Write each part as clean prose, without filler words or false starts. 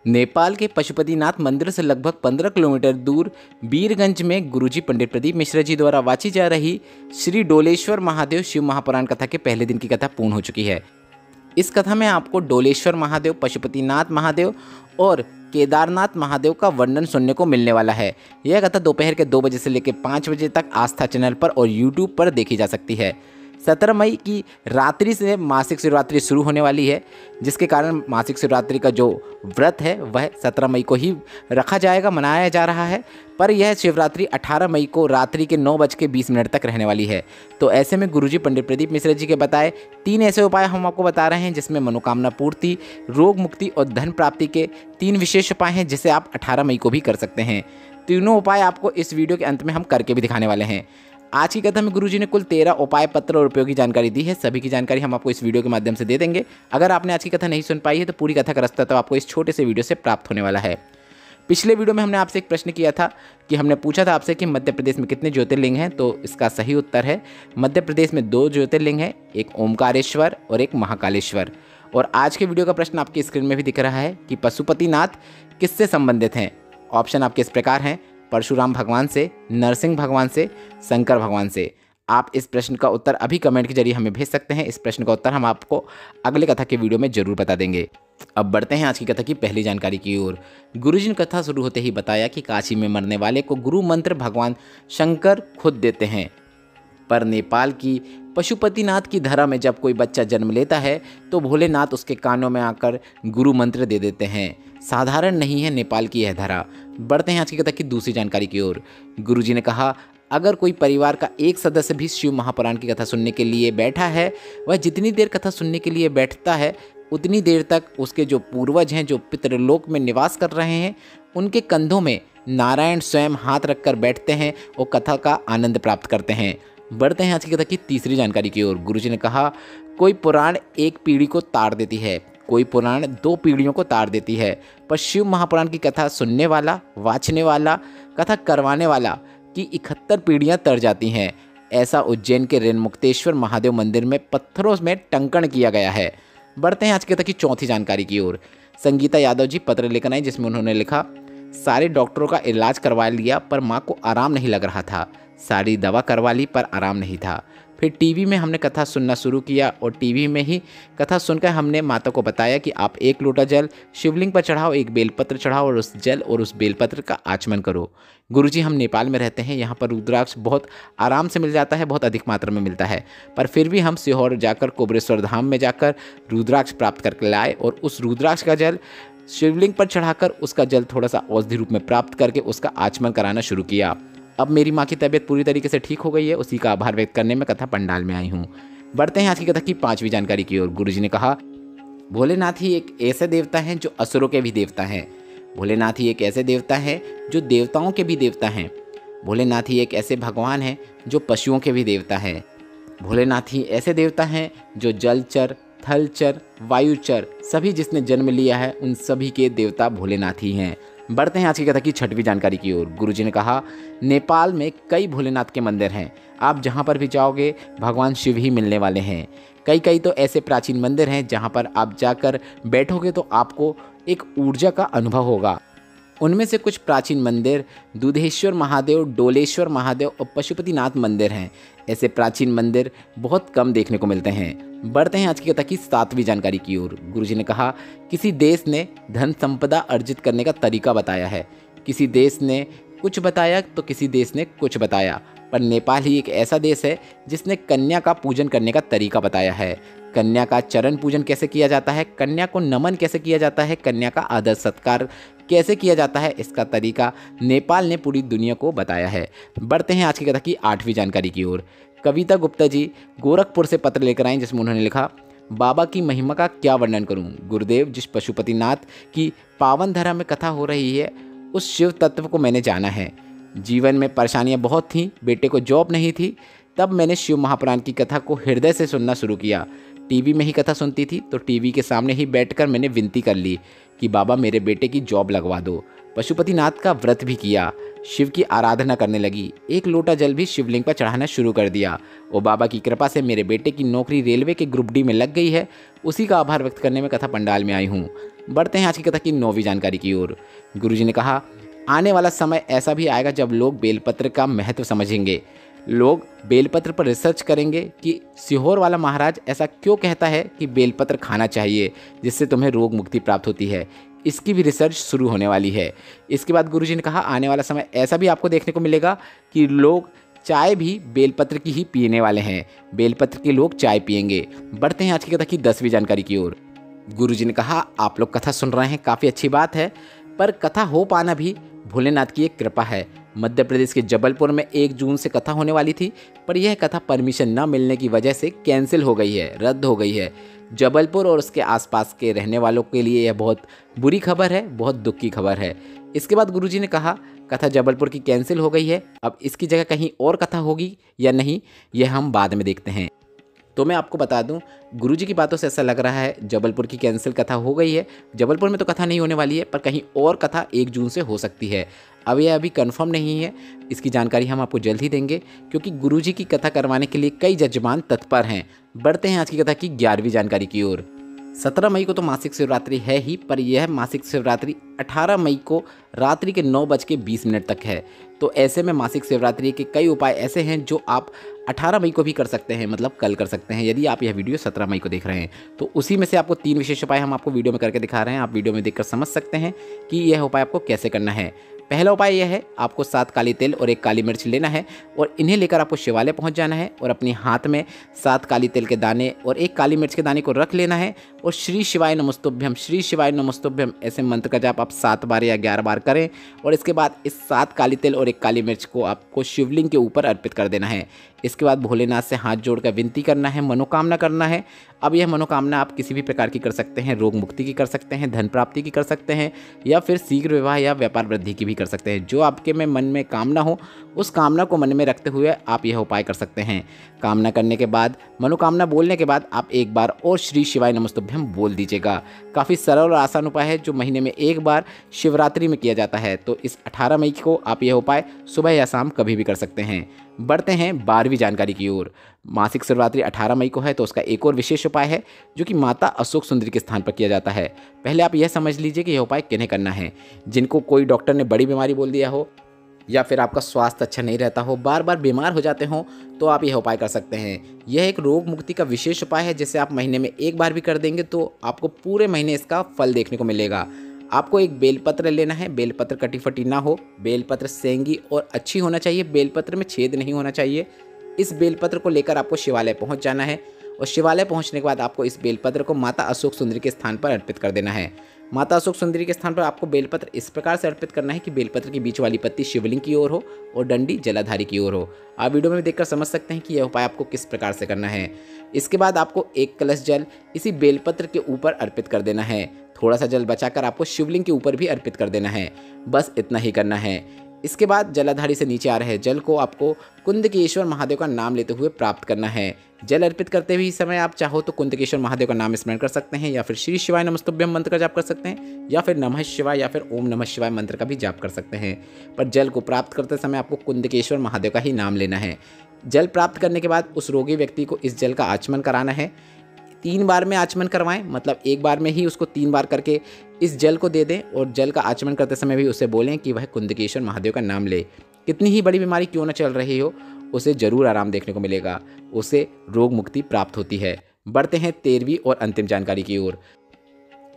नेपाल के पशुपतिनाथ मंदिर से लगभग 15 किलोमीटर दूर बीरगंज में गुरुजी पंडित प्रदीप मिश्रा जी द्वारा वाची जा रही श्री डोलेश्वर महादेव शिव महापुराण कथा के पहले दिन की कथा पूर्ण हो चुकी है। इस कथा में आपको डोलेश्वर महादेव, पशुपतिनाथ महादेव और केदारनाथ महादेव का वर्णन सुनने को मिलने वाला है। यह कथा दोपहर के 2 बजे से लेकर 5 बजे तक आस्था चैनल पर और यूट्यूब पर देखी जा सकती है। 17 मई की रात्रि से मासिक शिवरात्रि शुरू होने वाली है, जिसके कारण मासिक शिवरात्रि का जो व्रत है वह 17 मई को ही रखा जाएगा, मनाया जा रहा है। पर यह शिवरात्रि 18 मई को रात्रि के 9:20 तक रहने वाली है। तो ऐसे में गुरुजी पंडित प्रदीप मिश्रा जी के बताए 3 ऐसे उपाय हम आपको बता रहे हैं, जिसमें मनोकामना पूर्ति, रोग मुक्ति और धन प्राप्ति के 3 विशेष उपाय हैं, जिसे आप 18 मई को भी कर सकते हैं। तीनों उपाय आपको इस वीडियो के अंत में हम करके भी दिखाने वाले हैं। आज की कथा में गुरुजी ने कुल 13 उपाय पत्र और उपयोगी जानकारी दी है। सभी की जानकारी हम आपको इस वीडियो के माध्यम से दे देंगे। अगर आपने आज की कथा नहीं सुन पाई है तो पूरी कथा का रास्ता तो आपको इस छोटे से वीडियो से प्राप्त होने वाला है। पिछले वीडियो में हमने आपसे एक प्रश्न किया था कि हमने पूछा था आपसे कि मध्य प्रदेश में कितने ज्योतिर्लिंग हैं, तो इसका सही उत्तर है मध्य प्रदेश में 2 ज्योतिर्लिंग हैं, एक ओमकारेश्वर और एक महाकालेश्वर। और आज के वीडियो का प्रश्न आपकी स्क्रीन में भी दिख रहा है कि पशुपतिनाथ किससे संबंधित हैं। ऑप्शन आपके इस प्रकार हैं: परशुराम भगवान से, नरसिंह भगवान से, शंकर भगवान से। आप इस प्रश्न का उत्तर अभी कमेंट के जरिए हमें भेज सकते हैं। इस प्रश्न का उत्तर हम आपको अगले कथा के वीडियो में जरूर बता देंगे। अब बढ़ते हैं आज की कथा की पहली जानकारी की ओर। गुरुजी ने कथा शुरू होते ही बताया कि काशी में मरने वाले को गुरु मंत्र भगवान शंकर खुद देते हैं, पर नेपाल की पशुपतिनाथ की धरा में जब कोई बच्चा जन्म लेता है तो भोलेनाथ उसके कानों में आकर गुरु मंत्र दे देते हैं। साधारण नहीं है नेपाल की यह धरा। बढ़ते हैं आज की कथा की दूसरी जानकारी की ओर। गुरुजी ने कहा, अगर कोई परिवार का एक सदस्य भी शिव महापुराण की कथा सुनने के लिए बैठा है, वह जितनी देर कथा सुनने के लिए बैठता है उतनी देर तक उसके जो पूर्वज हैं, जो पितृलोक में निवास कर रहे हैं, उनके कंधों में नारायण स्वयं हाथ रखकर बैठते हैं और कथा का आनंद प्राप्त करते हैं। बढ़ते हैं आज की कथा की तीसरी जानकारी की ओर। गुरुजी ने कहा, कोई पुराण एक पीढ़ी को तार देती है, कोई पुराण 2 पीढ़ियों को तार देती है, पर शिव महापुराण की कथा सुनने वाला, वाचने वाला, कथा करवाने वाला की 71 पीढ़ियां तर जाती हैं। ऐसा उज्जैन के ऋणमुक्तेश्वर महादेव मंदिर में पत्थरों में टंकण किया गया है। बढ़ते हैं आज की कथा की चौथी जानकारी की ओर। संगीता यादव जी पत्र लेकर आई, जिसमें उन्होंने लिखा, सारे डॉक्टरों का इलाज करवा लिया पर माँ को आराम नहीं लग रहा था, सारी दवा करवा ली पर आराम नहीं था। फिर टीवी में हमने कथा सुनना शुरू किया और टीवी में ही कथा सुनकर हमने माता को बताया कि आप 1 लोटा जल शिवलिंग पर चढ़ाओ, 1 बेलपत्र चढ़ाओ और उस जल और उस बेलपत्र का आचमन करो। गुरुजी, हम नेपाल में रहते हैं, यहाँ पर रुद्राक्ष बहुत आराम से मिल जाता है, बहुत अधिक मात्रा में मिलता है, पर फिर भी हम सीहोर जाकर कोबरेश्वर धाम में जाकर रुद्राक्ष प्राप्त करके लाए और उस रुद्राक्ष का जल शिवलिंग पर चढ़ाकर उसका जल थोड़ा सा औषधि रूप में प्राप्त करके उसका आचमन कराना शुरू किया। अब मेरी माँ की तबीयत पूरी तरीके से ठीक हो गई है, उसी का आभार व्यक्त करने में कथा पंडाल में आई हूँ। बढ़ते हैं आज की कथा की 5वीं जानकारी की ओर। गुरुजी ने कहा, भोलेनाथ ही एक ऐसे देवता हैं जो असुरों के भी देवता हैं। भोलेनाथ ही एक ऐसे देवता हैं जो देवताओं के भी देवता हैं। भोलेनाथ ही एक ऐसे भगवान हैं जो पशुओं के भी देवता हैं। भोलेनाथ ही ऐसे देवता हैं जो जलचर, थलचर, वायुचर सभी जिसने जन्म लिया है उन सभी के देवता भोलेनाथ ही हैं। बढ़ते हैं आज की कथा की 6वीं जानकारी की ओर। गुरुजी ने कहा, नेपाल में कई भोलेनाथ के मंदिर हैं। आप जहां पर भी जाओगे भगवान शिव ही मिलने वाले हैं। कई तो ऐसे प्राचीन मंदिर हैं जहां पर आप जाकर बैठोगे तो आपको एक ऊर्जा का अनुभव होगा। उनमें से कुछ प्राचीन मंदिर दूधेश्वर महादेव, डोलेश्वर महादेव और पशुपतिनाथ मंदिर हैं। ऐसे प्राचीन मंदिर बहुत कम देखने को मिलते हैं। बढ़ते हैं आज की कथा की 7वीं जानकारी की ओर। गुरुजी ने कहा, किसी देश ने धन संपदा अर्जित करने का तरीका बताया है। किसी देश ने कुछ बताया तो किसी देश ने कुछ बताया, पर नेपाल ही एक ऐसा देश है जिसने कन्या का पूजन करने का तरीका बताया है। कन्या का चरण पूजन कैसे किया जाता है, कन्या को नमन कैसे किया जाता है, कन्या का आदर सत्कार कैसे किया जाता है, इसका तरीका नेपाल ने पूरी दुनिया को बताया है। बढ़ते हैं आज की कथा की 8वीं जानकारी की ओर। कविता गुप्ता जी गोरखपुर से पत्र लेकर आए, जिसमें उन्होंने लिखा, बाबा की महिमा का क्या वर्णन करूं। गुरुदेव, जिस पशुपतिनाथ की पावन धरा में कथा हो रही है उस शिव तत्व को मैंने जाना है। जीवन में परेशानियां बहुत थीं, बेटे को जॉब नहीं थी, तब मैंने शिव महापुराण की कथा को हृदय से सुनना शुरू किया। टीवी में ही कथा सुनती थी तो टीवी के सामने ही बैठकर मैंने विनती कर ली कि बाबा मेरे बेटे की जॉब लगवा दो। पशुपतिनाथ का व्रत भी किया, शिव की आराधना करने लगी, 1 लोटा जल भी शिवलिंग पर चढ़ाना शुरू कर दिया और बाबा की कृपा से मेरे बेटे की नौकरी रेलवे के ग्रुप डी में लग गई है। उसी का आभार व्यक्त करने में कथा पंडाल में आई हूँ। बढ़ते हैं आज की कथा की 9वीं जानकारी की ओर। गुरुजी ने कहा, आने वाला समय ऐसा भी आएगा जब लोग बेलपत्र का महत्व समझेंगे। लोग बेलपत्र पर रिसर्च करेंगे कि सीहोर वाला महाराज ऐसा क्यों कहता है कि बेलपत्र खाना चाहिए जिससे तुम्हें रोग मुक्ति प्राप्त होती है। इसकी भी रिसर्च शुरू होने वाली है। इसके बाद गुरुजी ने कहा, आने वाला समय ऐसा भी आपको देखने को मिलेगा कि लोग चाय भी बेलपत्र की ही पीने वाले हैं। बेलपत्र के लोग चाय पिएंगे। बढ़ते हैं आज की कथा की 10वीं जानकारी की ओर। गुरुजी ने कहा, आप लोग कथा सुन रहे हैं, काफ़ी अच्छी बात है, पर कथा हो पाना भी भोलेनाथ की एक कृपा है। मध्य प्रदेश के जबलपुर में 1 जून से कथा होने वाली थी, पर यह कथा परमिशन न मिलने की वजह से कैंसिल हो गई है, रद्द हो गई है। जबलपुर और उसके आसपास के रहने वालों के लिए यह बहुत बुरी खबर है, बहुत दुख की खबर है। इसके बाद गुरुजी ने कहा, कथा जबलपुर की कैंसिल हो गई है, अब इसकी जगह कहीं और कथा होगी या नहीं, यह हम बाद में देखते हैं। तो मैं आपको बता दूं, गुरुजी की बातों से ऐसा लग रहा है जबलपुर की कैंसिल कथा हो गई है। जबलपुर में तो कथा नहीं होने वाली है, पर कहीं और कथा 1 जून से हो सकती है। अब यह अभी कंफर्म नहीं है, इसकी जानकारी हम आपको जल्द ही देंगे, क्योंकि गुरुजी की कथा करवाने के लिए कई जजमान तत्पर हैं। बढ़ते हैं आज की कथा की 11वीं जानकारी की ओर। 17 मई को तो मासिक शिवरात्रि है ही, पर यह मासिक शिवरात्रि 18 मई को रात्रि के 9:20 तक है। तो ऐसे में मासिक शिवरात्रि के कई उपाय ऐसे हैं जो आप 18 मई को भी कर सकते हैं, मतलब कल कर सकते हैं। यदि आप यह वीडियो 17 मई को देख रहे हैं तो उसी में से आपको 3 विशेष उपाय हम आपको वीडियो में करके दिखा रहे हैं। आप वीडियो में देखकर समझ सकते हैं कि यह उपाय आपको कैसे करना है। पहला उपाय यह है, आपको 7 काली तिल और 1 काली मिर्च लेना है और इन्हें लेकर आपको शिवालय पहुंच जाना है और अपने हाथ में 7 काली तिल के दाने और 1 काली मिर्च के दाने को रख लेना है और श्री शिवाय नमस्तुभ्यम, श्री शिवाय नमस्तुभ्यम ऐसे मंत्र का जाप आप 7 बार या 11 बार करें। और इसके बाद इस 7 काली तिल और 1 काली मिर्च को आपको शिवलिंग के ऊपर अर्पित कर देना है। इसके बाद भोलेनाथ से हाथ जोड़कर विनती करना है, मनोकामना करना है। अब यह मनोकामना आप किसी भी प्रकार की कर सकते हैं, रोग मुक्ति की कर सकते हैं, धन प्राप्ति की कर सकते हैं, या फिर शीघ्र विवाह या व्यापार वृद्धि की भी कर सकते हैं। जो आपके में मन में कामना हो, उस कामना को मन में रखते हुए आप यह उपाय कर सकते हैं। कामना करने के बाद, मनोकामना बोलने के बाद आप 1 बार और श्री शिवाय नमस्तुभ्यम बोल दीजिएगा। काफ़ी सरल और आसान उपाय है जो महीने में 1 बार शिवरात्रि में किया जाता है। तो इस 18 मई को आप यह उपाय सुबह या शाम कभी भी कर सकते हैं। बढ़ते हैं 12वीं जानकारी की ओर। मासिक शिवरात्रि 18 मई को है, तो उसका एक और विशेष उपाय है जो कि माता अशोक सुंदरी के स्थान पर किया जाता है। पहले आप यह समझ लीजिए कि यह उपाय किन्हें करना है। जिनको कोई डॉक्टर ने बड़ी बीमारी बोल दिया हो, या फिर आपका स्वास्थ्य अच्छा नहीं रहता हो, बार बार बीमार हो जाते हो, तो आप यह उपाय कर सकते हैं। यह एक रोग मुक्ति का विशेष उपाय है, जिसे आप महीने में 1 बार भी कर देंगे तो आपको पूरे महीने इसका फल देखने को मिलेगा। आपको एक बेलपत्र लेना है। बेलपत्र कटी फटी ना हो, बेलपत्र सेंगी और अच्छी होना चाहिए, बेलपत्र में छेद नहीं होना चाहिए। इस बेलपत्र को लेकर आपको शिवालय पहुंच जाना है और शिवालय पहुंचने के बाद आपको इस बेलपत्र को माता अशोक सुंदरी के स्थान पर अर्पित कर देना है। माता अशोक सुंदरी के स्थान पर आपको बेलपत्र इस प्रकार से अर्पित करना है कि बेलपत्र की बीच वाली पत्ती शिवलिंग की ओर हो और डंडी जलाधारी की ओर हो। आप वीडियो में देखकर समझ सकते हैं कि यह उपाय आपको किस प्रकार से करना है। इसके बाद आपको 1 कलश जल इसी बेलपत्र के ऊपर अर्पित कर देना है। थोड़ा सा जल बचाकर आपको शिवलिंग के ऊपर भी अर्पित कर देना है। बस इतना ही करना है। इसके बाद जलाधारी से नीचे आ रहे जल को आपको कुंदकेश्वर महादेव का नाम लेते हुए प्राप्त करना है। जल अर्पित करते हुए समय आप चाहो तो कुंदकेश्वर महादेव का नाम स्मरण कर सकते हैं, या फिर श्री शिवाय नमस्तुभ्यम मंत्र का जाप कर सकते हैं, या फिर नमः शिवाय या फिर ओम नमः शिवाय मंत्र का भी जाप कर सकते हैं। पर जल को प्राप्त करते समय आपको कुंदकेश्वर महादेव का ही नाम लेना है। जल प्राप्त करने के बाद उस रोगी व्यक्ति को इस जल का आचमन कराना है। 3 बार में आचमन करवाएं, मतलब 1 बार में ही उसको 3 बार करके इस जल को दे दें और जल का आचमन करते समय भी उसे बोलें कि वह कुंदकेश्वर महादेव का नाम ले। कितनी ही बड़ी बीमारी क्यों न चल रही हो, उसे जरूर आराम देखने को मिलेगा, उसे रोग मुक्ति प्राप्त होती है। बढ़ते हैं 13वीं और अंतिम जानकारी की ओर।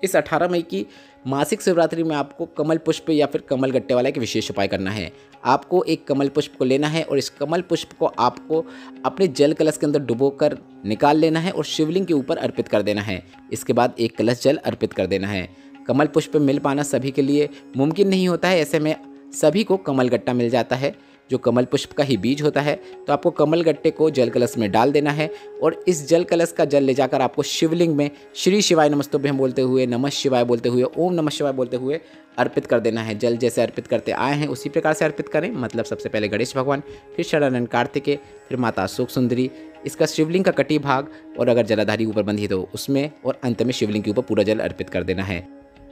इस 18 मई की मासिक शिवरात्रि में आपको कमल पुष्प या फिर कमल गट्टे वाला एक विशेष उपाय करना है। आपको एक कमल पुष्प को लेना है और इस कमल पुष्प को आपको अपने जल कलश के अंदर डुबोकर निकाल लेना है और शिवलिंग के ऊपर अर्पित कर देना है। इसके बाद 1 कलश जल अर्पित कर देना है। कमल पुष्प मिल पाना सभी के लिए मुमकिन नहीं होता है, ऐसे में सभी को कमल गट्टा मिल जाता है जो कमल पुष्प का ही बीज होता है। तो आपको कमल गट्टे को जल कलश में डाल देना है और इस जल कलश का जल ले जाकर आपको शिवलिंग में श्री शिवाय नमस्तुभ्यम बोलते हुए, नमः शिवाय बोलते हुए, ओम नमः शिवाय बोलते हुए अर्पित कर देना है। जल जैसे अर्पित करते आए हैं उसी प्रकार से अर्पित करें, मतलब सबसे पहले गणेश भगवान, फिर शरणानंद कार्तिकेय, फिर माता अशोक सुंदरी, इसका शिवलिंग का कटी भाग और अगर जलाधारी ऊपर बंधी तो उसमें, और अंत में शिवलिंग के ऊपर पूरा जल अर्पित कर देना है।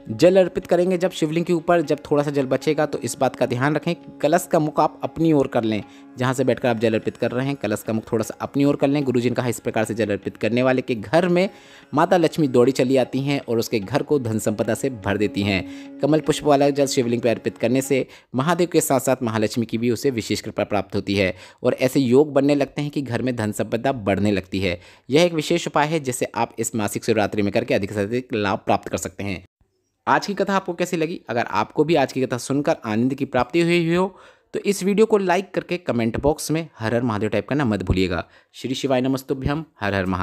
जल अर्पित करेंगे जब शिवलिंग के ऊपर, जब थोड़ा सा जल बचेगा तो इस बात का ध्यान रखें, कलश का मुख आप अपनी ओर कर लें। जहाँ से बैठकर आप जल अर्पित कर रहे हैं, कलश का मुख थोड़ा सा अपनी ओर कर लें। गुरुजी ने कहा इस प्रकार से जल अर्पित करने वाले के घर में माता लक्ष्मी दौड़ी चली आती हैं और उसके घर को धन संपदा से भर देती हैं। कमल पुष्प वाला जल शिवलिंग पर अर्पित करने से महादेव के साथ साथ महालक्ष्मी की भी उसे विशेष कृपा प्राप्त होती है और ऐसे योग बनने लगते हैं कि घर में धन संपदा बढ़ने लगती है। यह एक विशेष उपाय है जिसे आप इस मासिक शिवरात्रि में करके अधिक से अधिक लाभ प्राप्त कर सकते हैं। आज की कथा आपको कैसी लगी? अगर आपको भी आज की कथा सुनकर आनंद की प्राप्ति हुई हो तो इस वीडियो को लाइक करके कमेंट बॉक्स में हर हर महादेव टाइप करना मत भूलिएगा। श्री शिवाय नमस्तुभ्यम। हर हर महादेव।